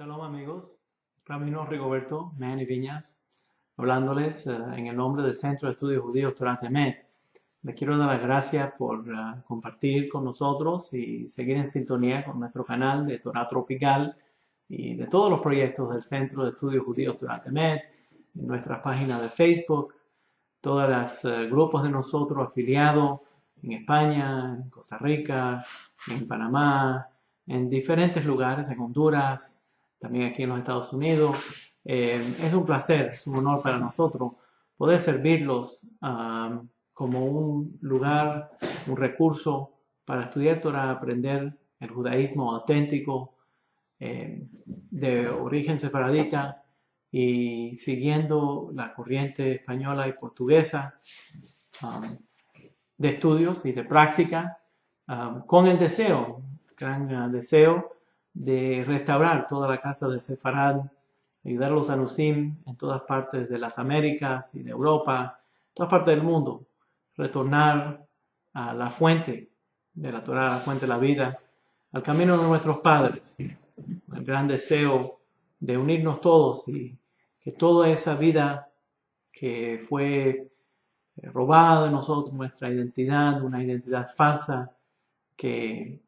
Shalom amigos, Rabino Rigoberto Manny Viñas, hablándoles en el nombre del Centro de Estudios Judíos Torah Temet. Les quiero dar las gracias por compartir con nosotros y seguir en sintonía con nuestro canal de Torah Tropical y de todos los proyectos del Centro de Estudios Judíos Torah Temet, en nuestras páginas de Facebook, todos los grupos de nosotros afiliados en España, en Costa Rica, en Panamá, en diferentes lugares, en Honduras, también aquí en los Estados Unidos. Es un placer, es un honor para nosotros poder servirlos como un lugar, un recurso para estudiar Torah, aprender el judaísmo auténtico de origen sefaradita y siguiendo la corriente española y portuguesa de estudios y de práctica, con el deseo, gran deseo de restaurar toda la casa de Sefarad, ayudar a los Anusim en todas partes de las Américas y de Europa, todas partes del mundo, retornar a la fuente de la Torah, a la fuente de la vida, al camino de nuestros padres, el gran deseo de unirnos todos y que toda esa vida que fue robada de nosotros, nuestra identidad, una identidad falsa que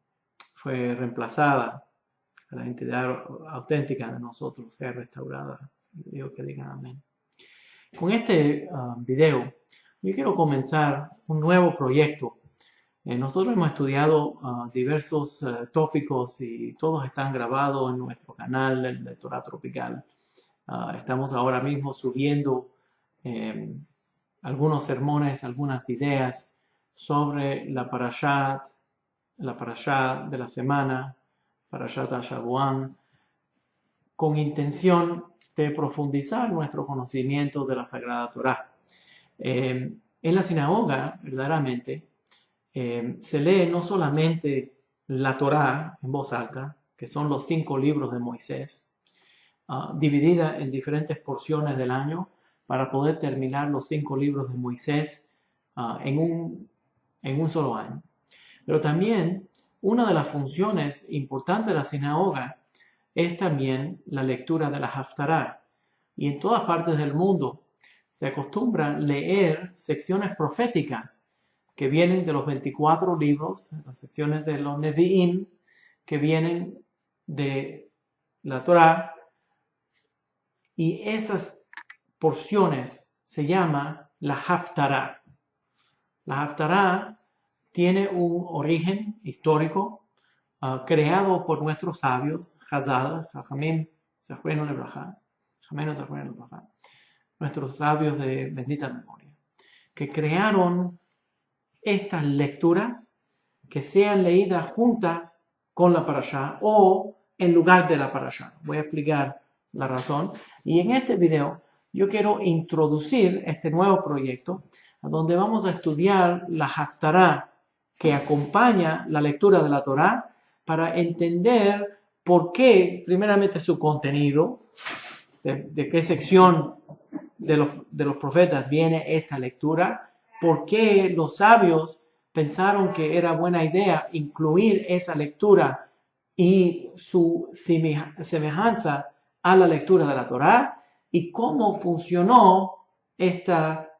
fue reemplazada, la identidad auténtica de nosotros sea restaurada. Digo que digan amén. Con este video, yo quiero comenzar un nuevo proyecto. Nosotros hemos estudiado diversos tópicos y todos están grabados en nuestro canal de Torah Tropical. Estamos ahora mismo subiendo algunos sermones, algunas ideas sobre la parashá de la semana, Parashat HaShavuot, con intención de profundizar nuestro conocimiento de la Sagrada Torá. En la sinagoga, verdaderamente, se lee no solamente la Torá en voz alta, que son los 5 libros de Moisés, dividida en diferentes porciones del año para poder terminar los 5 libros de Moisés en un solo año. Pero también una de las funciones importantes de la sinagoga es también la lectura de la Haftará. Y en todas partes del mundo se acostumbra leer secciones proféticas que vienen de los 24 libros, las secciones de los Nevi'im, que vienen de la Torá. Y esas porciones se llama la Haftará. La Haftará tiene un origen histórico creado por nuestros sabios, Chazal, Jajamim, Zachreinu Lebraja, nuestros sabios de bendita memoria, que crearon estas lecturas que sean leídas juntas con la parashá o en lugar de la parashá. Voy a explicar la razón. Y en este video yo quiero introducir este nuevo proyecto donde vamos a estudiar la Haftará que acompaña la lectura de la Torá para entender por qué, primeramente, su contenido, de qué sección de los profetas viene esta lectura, por qué los sabios pensaron que era buena idea incluir esa lectura y su semejanza a la lectura de la Torá y cómo funcionó esta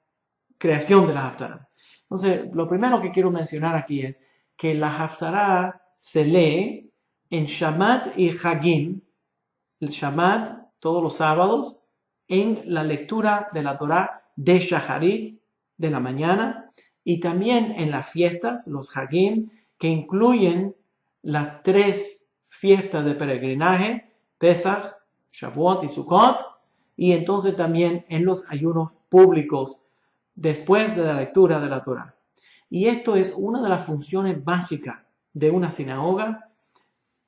creación de la Haftará. Entonces, lo primero que quiero mencionar aquí es que la Haftará se lee en Shabbat y Hagim, el Shabbat todos los sábados, en la lectura de la Torá de Shacharit, de la mañana, y también en las fiestas, los Hagim, que incluyen las 3 fiestas de peregrinaje, Pesach, Shavuot y Sukkot, y entonces también en los ayunos públicos después de la lectura de la Torá. Y esto es una de las funciones básicas de una sinagoga,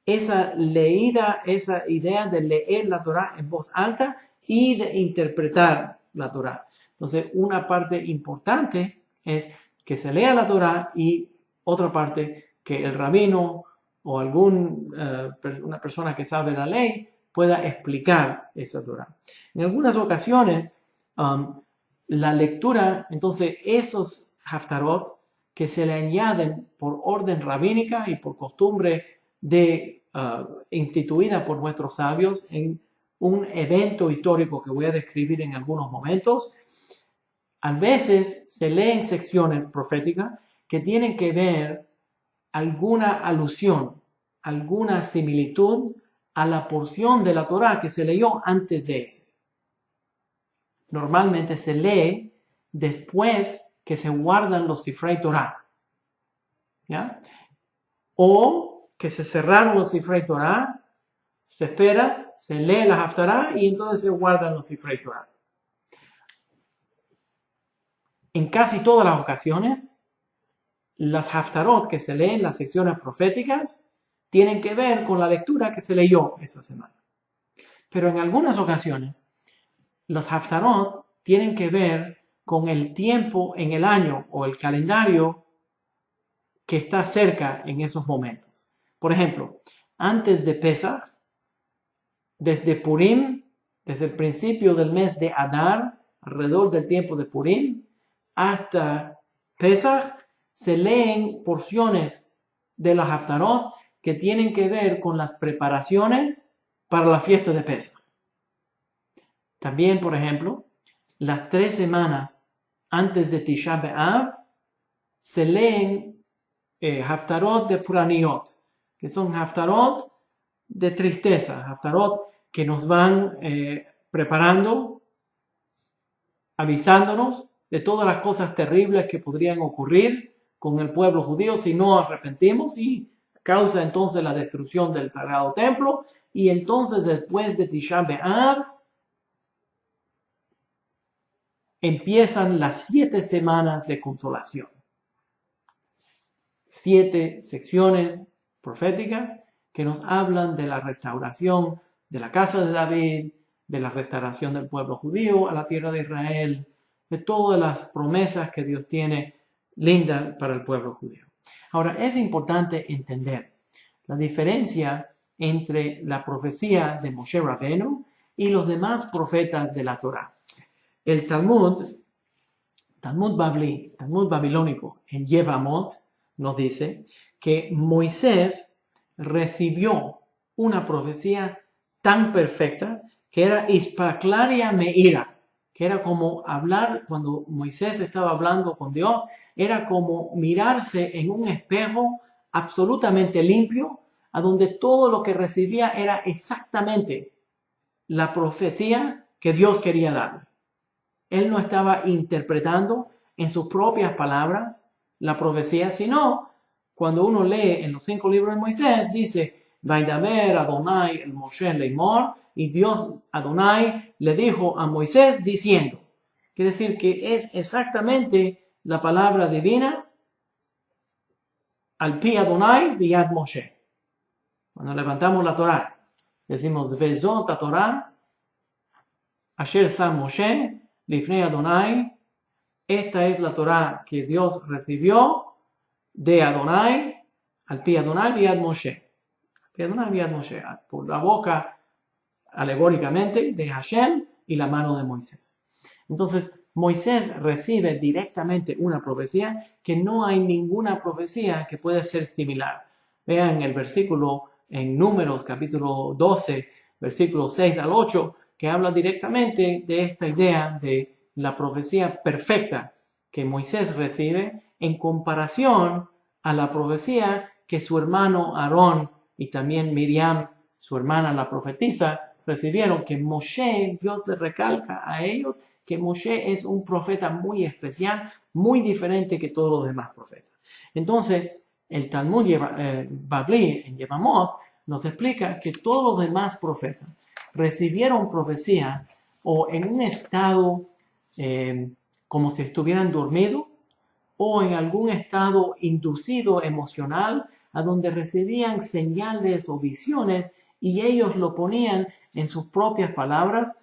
esa leída, esa idea de leer la Torá en voz alta y de interpretar la Torá. Entonces, una parte importante es que se lea la Torá y otra parte que el rabino o una persona que sabe la ley pueda explicar esa Torá. En algunas ocasiones, la lectura, entonces esos haftarot que se le añaden por orden rabínica y por costumbre de instituida por nuestros sabios en un evento histórico que voy a describir en algunos momentos. A veces se leen secciones proféticas que tienen que ver alguna alusión, alguna similitud a la porción de la Torá que se leyó antes de ese. Normalmente se lee después que se guardan los Sifrei Torá, ¿ya? O que se cerraron los Sifrei Torá, se espera, se lee la Haftará y entonces se guardan los Sifrei Torá. En casi todas las ocasiones, las Haftarot que se leen, las secciones proféticas, tienen que ver con la lectura que se leyó esa semana. Pero en algunas ocasiones, las Haftarot tienen que ver con el tiempo en el año o el calendario que está cerca en esos momentos. Por ejemplo, antes de Pesach, desde Purim, desde el principio del mes de Adar, alrededor del tiempo de Purim, hasta Pesach, se leen porciones de la Haftarot que tienen que ver con las preparaciones para la fiesta de Pesach. También, por ejemplo, las 3 semanas antes de Tisha B'Av se leen Haftarot de Puraniot, que son Haftarot de tristeza, Haftarot que nos van preparando, avisándonos de todas las cosas terribles que podrían ocurrir con el pueblo judío si no arrepentimos, y causa entonces la destrucción del Sagrado Templo. Y entonces después de Tisha B'Av empiezan las 7 semanas de consolación. 7 secciones proféticas que nos hablan de la restauración de la casa de David, de la restauración del pueblo judío a la tierra de Israel, de todas las promesas que Dios tiene lindas para el pueblo judío. Ahora, es importante entender la diferencia entre la profecía de Moshe Rabbeinu y los demás profetas de la Torá. El Talmud babilónico en Yevamot nos dice que Moisés recibió una profecía tan perfecta que era Ispaklaria Meira, que era como hablar, cuando Moisés estaba hablando con Dios, era como mirarse en un espejo absolutamente limpio, a donde todo lo que recibía era exactamente la profecía que Dios quería darle. Él no estaba interpretando en sus propias palabras la profecía, sino cuando uno lee en los 5 libros de Moisés, dice, Vaidaber Adonai el Moshe Leimor, y Dios Adonai le dijo a Moisés diciendo. Quiere decir que es exactamente la palabra divina al pi Adonai de Yad Moshe. Cuando levantamos la Torah, decimos, Vezot a Torah, Asher Sam Moshe, Lifnei Adonai, esta es la Torah que Dios recibió de Adonai, al pi Adonai de Yad Moshe. Por la boca, alegóricamente, de Hashem y la mano de Moisés. Entonces, Moisés recibe directamente una profecía que no hay ninguna profecía que pueda ser similar. Vean el versículo en Números, capítulo 12, versículos 6 al 8, que habla directamente de esta idea de la profecía perfecta que Moisés recibe en comparación a la profecía que su hermano Aarón y también Miriam, su hermana la profetisa, recibieron, que Moshe, Dios le recalca a ellos que Moshe es un profeta muy especial, muy diferente que todos los demás profetas. Entonces, el Talmud Babli en Yevamot nos explica que todos los demás profetas recibieron profecía o en un estado como si estuvieran dormidos o en algún estado inducido emocional, a donde recibían señales o visiones y ellos lo ponían en sus propias palabras,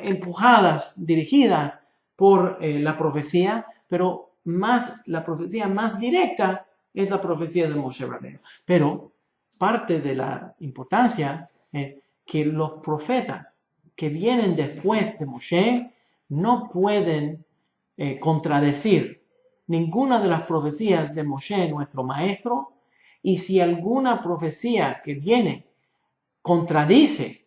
empujadas, dirigidas por la profecía, pero la profecía más directa es la profecía de Moshe Rabbeinu. Pero parte de la importancia es que los profetas que vienen después de Moshe no pueden contradecir ninguna de las profecías de Moshe, nuestro maestro, Y si alguna profecía que viene contradice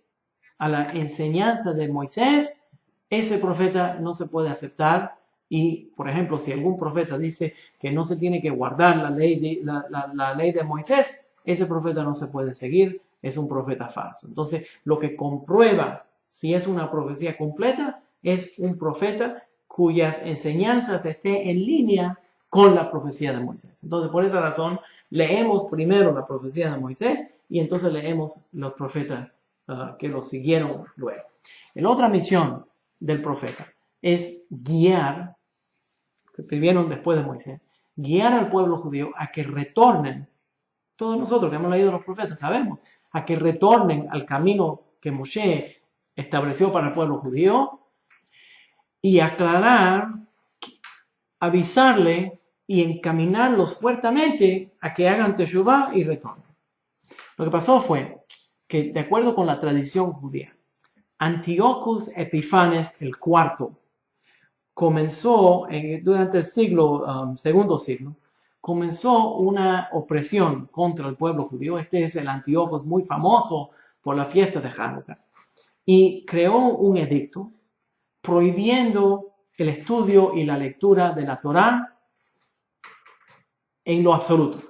a la enseñanza de Moisés, ese profeta no se puede aceptar. Y, por ejemplo, si algún profeta dice que no se tiene que guardar la ley de Moisés, ese profeta no se puede seguir, es un profeta falso. Entonces, lo que comprueba si es una profecía completa es un profeta cuyas enseñanzas estén en línea con la profecía de Moisés. Entonces, por esa razón, leemos primero la profecía de Moisés y entonces leemos los profetas que lo siguieron luego. La otra misión del profeta es guiar, que vivieron después de Moisés, guiar al pueblo judío a que retornen. Todos nosotros que hemos leído los profetas sabemos a que retornen al camino que Moshe estableció para el pueblo judío y aclarar, avisarle y encaminarlos fuertemente a que hagan teshuvá y retornen. Lo que pasó fue que, de acuerdo con la tradición judía, Antíoco Epifanes el IV comenzó durante el segundo siglo, comenzó una opresión contra el pueblo judío. Este es el Antíoco muy famoso por la fiesta de Hanukkah. Y creó un edicto prohibiendo el estudio y la lectura de la Torá en lo absoluto.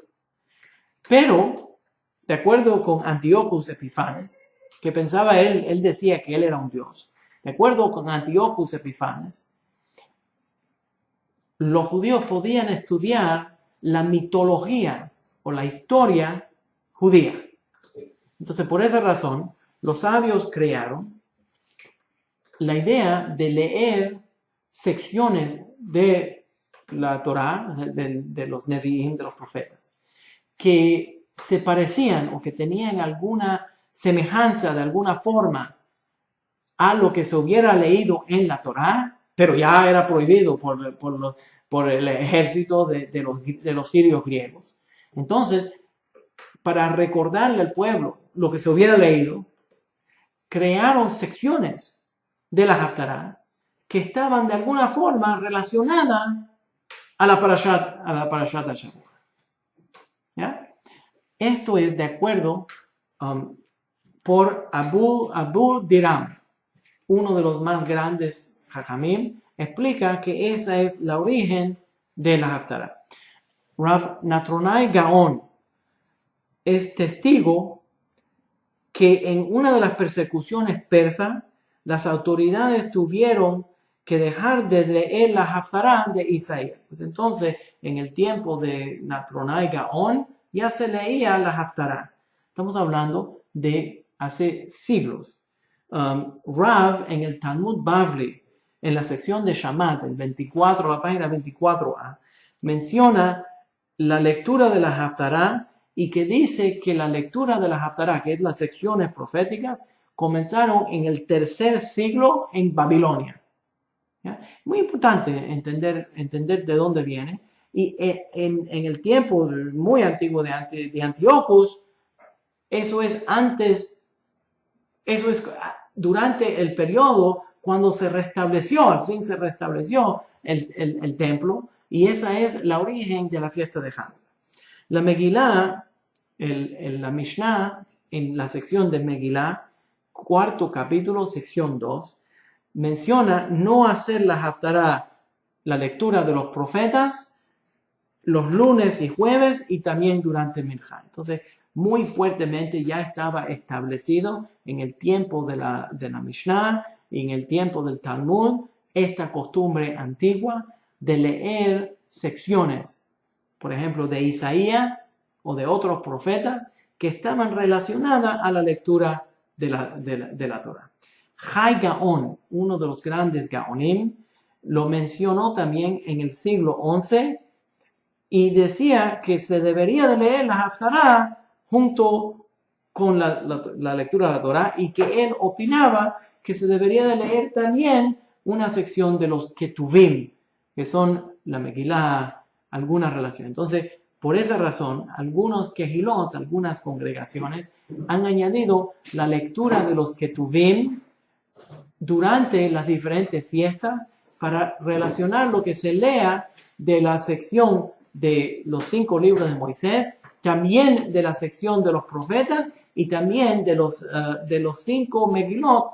Pero, de acuerdo con Antíoco Epifanes, que pensaba él decía que él era un dios. De acuerdo con Antíoco Epifanes, los judíos podían estudiar la mitología o la historia judía. Entonces, por esa razón, los sabios crearon la idea de leer secciones de la Torá, de los Nevi'im, de los profetas, que se parecían o que tenían alguna semejanza de alguna forma a lo que se hubiera leído en la Torá, pero ya era prohibido por el ejército de los sirios griegos. Entonces, para recordarle al pueblo lo que se hubiera leído, crearon secciones de la Haftará que estaban de alguna forma relacionadas a la Parashat HaShavua. ¿Ya? Esto es de acuerdo por Abu Diram, uno de los más grandes Hajamim, explica que esa es la origen de la Haftará. Rav Natronai Gaon es testigo que en una de las persecuciones persas, las autoridades tuvieron que dejar de leer la Haftará de Isaías. Pues entonces, en el tiempo de Natronai Gaon, ya se leía la Haftará. Estamos hablando de hace siglos. Rav en el Talmud Bavli, en la sección de Shamat, la página 24a, menciona la lectura de la Haftará y que dice que la lectura de la Haftará, que es las secciones proféticas, comenzaron en el tercer siglo en Babilonia. ¿Ya? Muy importante entender de dónde viene. Y en el tiempo muy antiguo de Antíocos, eso es durante el periodo cuando se restableció, al fin se restableció el templo, y esa es la origen de la fiesta de Hanukkah. La Megilá, la Mishnah, en la sección de Megilá, cuarto capítulo, sección 2, menciona no hacer la Haftará, la lectura de los profetas, los lunes y jueves y también durante Minjá. Entonces, muy fuertemente ya estaba establecido en el tiempo de la Mishnah y en el tiempo del Talmud esta costumbre antigua de leer secciones, por ejemplo, de Isaías o de otros profetas que estaban relacionadas a la lectura de la Torah. Chai Gaon, uno de los grandes Gaonim, lo mencionó también en el siglo XI y decía que se debería de leer la Haftará junto con la lectura de la Torá y que él opinaba que se debería de leer también una sección de los Ketuvim, que son la Megilá, alguna relación. Entonces, por esa razón, algunos Kehilot, algunas congregaciones, han añadido la lectura de los Ketuvim durante las diferentes fiestas para relacionar lo que se lea de la sección de los 5 libros de Moisés también de la sección de los profetas y también de los 5 Megilot,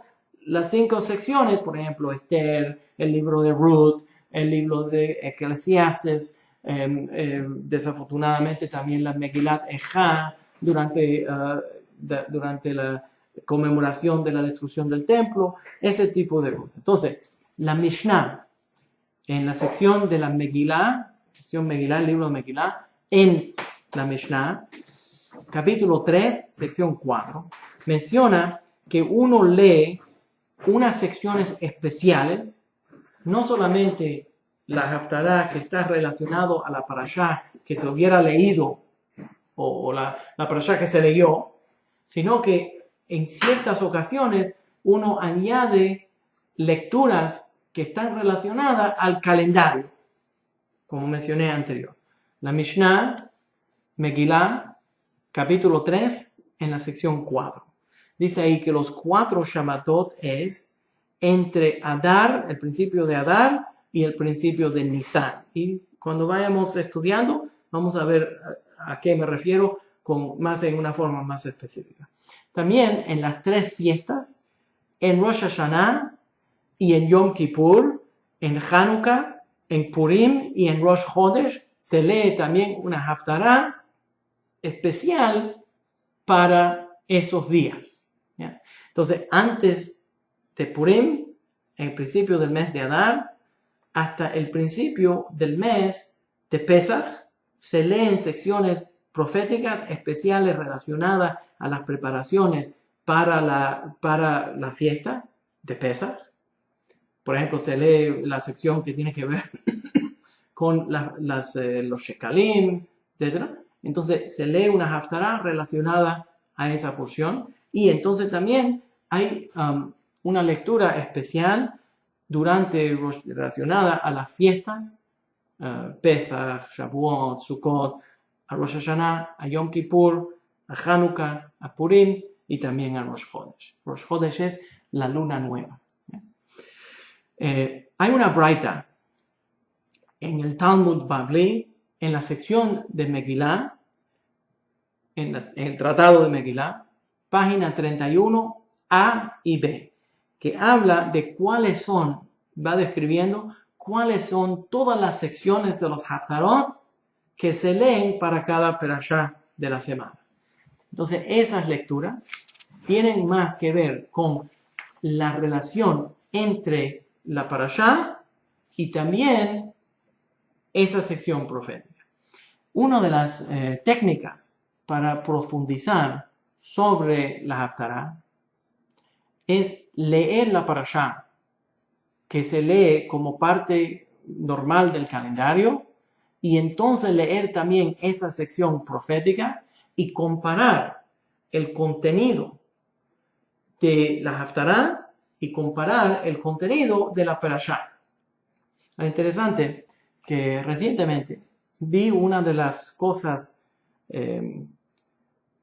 las 5 secciones, por ejemplo, Esther, el libro de Ruth, el libro de Eclesiastes, desafortunadamente también la Megilat Ejá durante la conmemoración de la destrucción del templo, ese tipo de cosas. Entonces, la Mishnah, en la sección de la Megilá, el libro de Megilá, en la Mishnah, capítulo 3, sección 4, menciona que uno lee unas secciones especiales, no solamente la Haftará que está relacionado a la parashá que se hubiera leído o la parashá que se leyó, sino que en ciertas ocasiones uno añade lecturas que están relacionadas al calendario, como mencioné anterior. La Mishnah, Megilá, capítulo 3, en la sección 4. Dice ahí que los 4 Shabbatot es entre Adar, el principio de Adar, y el principio de Nisan. Y cuando vayamos estudiando, vamos a ver a qué me refiero en una forma más específica. También en las 3 fiestas, en Rosh Hashanah y en Yom Kippur, en Hanukkah, en Purim y en Rosh Chodesh, se lee también una Haftará especial para esos días. ¿Ya? Entonces, antes de Purim, en el principio del mes de Adar, hasta el principio del mes de Pesach, se leen secciones proféticas especiales relacionadas a las preparaciones para la fiesta de Pesach. Por ejemplo, se lee la sección que tiene que ver con los shekalim, etc. Entonces, se lee una haftará relacionada a esa porción. Y entonces también hay una lectura especial relacionada a las fiestas, Pesach, Shavuot, Sukkot, a Rosh Hashanah, a Yom Kippur, a Hanukkah, a Purim y también a Rosh Chodesh. Rosh Chodesh es la luna nueva. Hay una braita en el Talmud Bavli, en la sección de Megilá, en el tratado de Megilá, página 31 A y B, que habla de cuáles son, va describiendo cuáles son todas las secciones de los Haftarot que se leen para cada perashá de la semana. Entonces, esas lecturas tienen más que ver con la relación entre la parashá y también esa sección profética. Una de las técnicas para profundizar sobre la Haftará es leer la parashá, que se lee como parte normal del calendario, y entonces leer también esa sección profética y comparar el contenido de la Haftará y comparar el contenido de la parashá. Es interesante que recientemente vi una de las cosas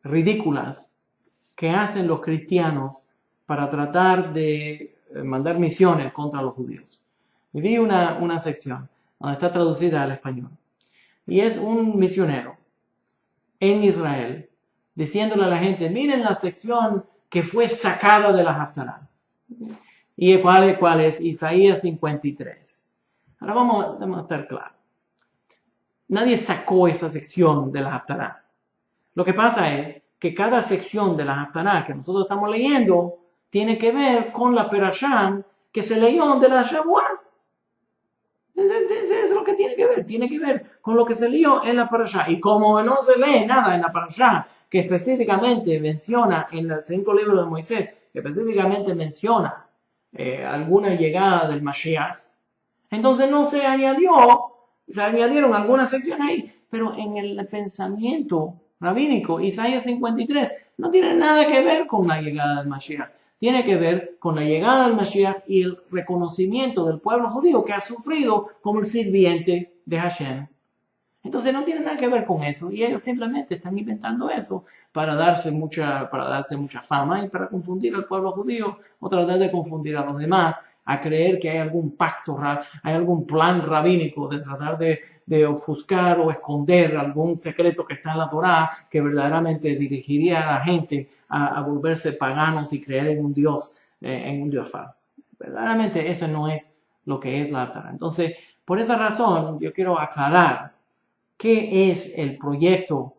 ridículas que hacen los cristianos para tratar de mandar misiones contra los judíos. Vi una sección donde está traducida al español y es un misionero en Israel diciéndole a la gente: miren la sección que fue sacada de la Haftará. ¿Y cuál es? Isaías 53. Ahora vamos a estar claros. Nadie sacó esa sección de la Haftará. Lo que pasa es que cada sección de la Haftará que nosotros estamos leyendo tiene que ver con la perashá que se leyó de la Shavuot. Eso es lo que tiene que ver con lo que se leyó en la parashá. Y como no se lee nada en la parashá que específicamente menciona en los 5 libros de Moisés, que específicamente menciona alguna llegada del Mashiach, entonces no se añadieron algunas secciones ahí, pero en el pensamiento rabínico, Isaías 53 no tiene nada que ver con la llegada del Mashiach. Tiene que ver con la llegada del Mashiach y el reconocimiento del pueblo judío que ha sufrido como el sirviente de Hashem. Entonces no tiene nada que ver con eso, y ellos simplemente están inventando eso para darse mucha fama y para confundir al pueblo judío o tratar de confundir a los demás a creer que hay algún pacto, hay algún plan rabínico de tratar de ofuscar o esconder algún secreto que está en la Torá que verdaderamente dirigiría a la gente a volverse paganos y creer en un Dios falso. Verdaderamente eso no es lo que es la Haftará. Entonces, por esa razón, yo quiero aclarar qué es el proyecto,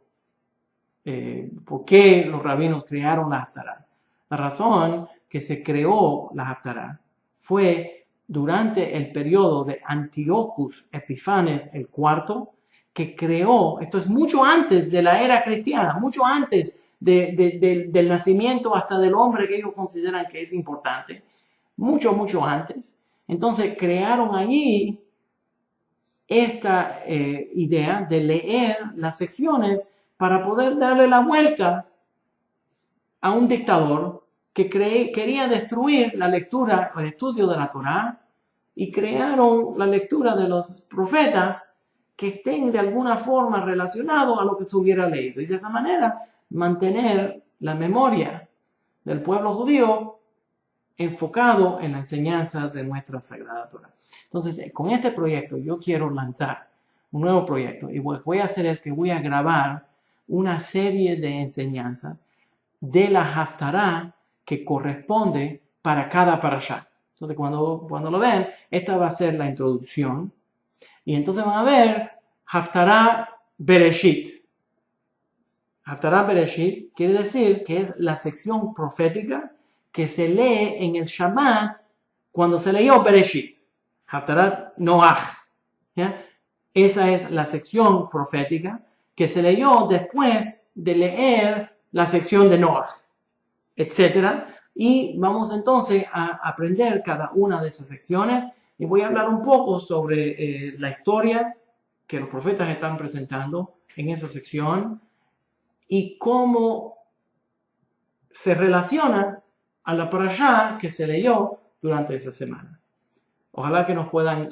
por qué los rabinos crearon la Haftará. La razón que se creó la Haftará fue durante el periodo de Antiochus Epifanes IV, que creó, esto es mucho antes de la era cristiana, mucho antes del nacimiento hasta del hombre que ellos consideran que es importante, mucho antes. Entonces crearon allí esta idea de leer las secciones para poder darle la vuelta a un dictador que quería destruir la lectura o el estudio de la Torá, y crearon la lectura de los profetas que estén de alguna forma relacionados a lo que se hubiera leído, y de esa manera mantener la memoria del pueblo judío enfocado en la enseñanza de nuestra Sagrada Torá. Entonces, con este proyecto yo quiero lanzar un nuevo proyecto, y lo que voy a hacer es que voy a grabar una serie de enseñanzas de la Haftará que corresponde para cada parashá. Entonces, cuando lo ven, esta va a ser la introducción, y entonces van a ver Haftará Bereshit. Haftará Bereshit quiere decir que es la sección profética que se lee en el Shabbat cuando se leyó Bereshit. Haftará Noach. ¿Ya? Esa es la sección profética que se leyó después de leer la sección de Noach, etc. Y vamos entonces a aprender cada una de esas secciones, y voy a hablar un poco sobre la historia que los profetas están presentando en esa sección y cómo se relaciona a la parashá que se leyó durante esa semana. Ojalá que nos puedan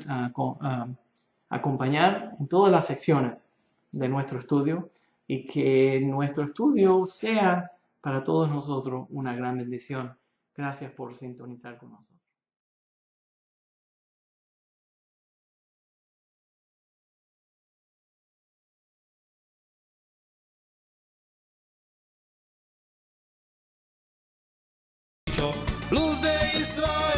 acompañar en todas las secciones de nuestro estudio, y que nuestro estudio sea para todos nosotros una gran bendición. Gracias por sintonizar con nosotros. Luz de Israel.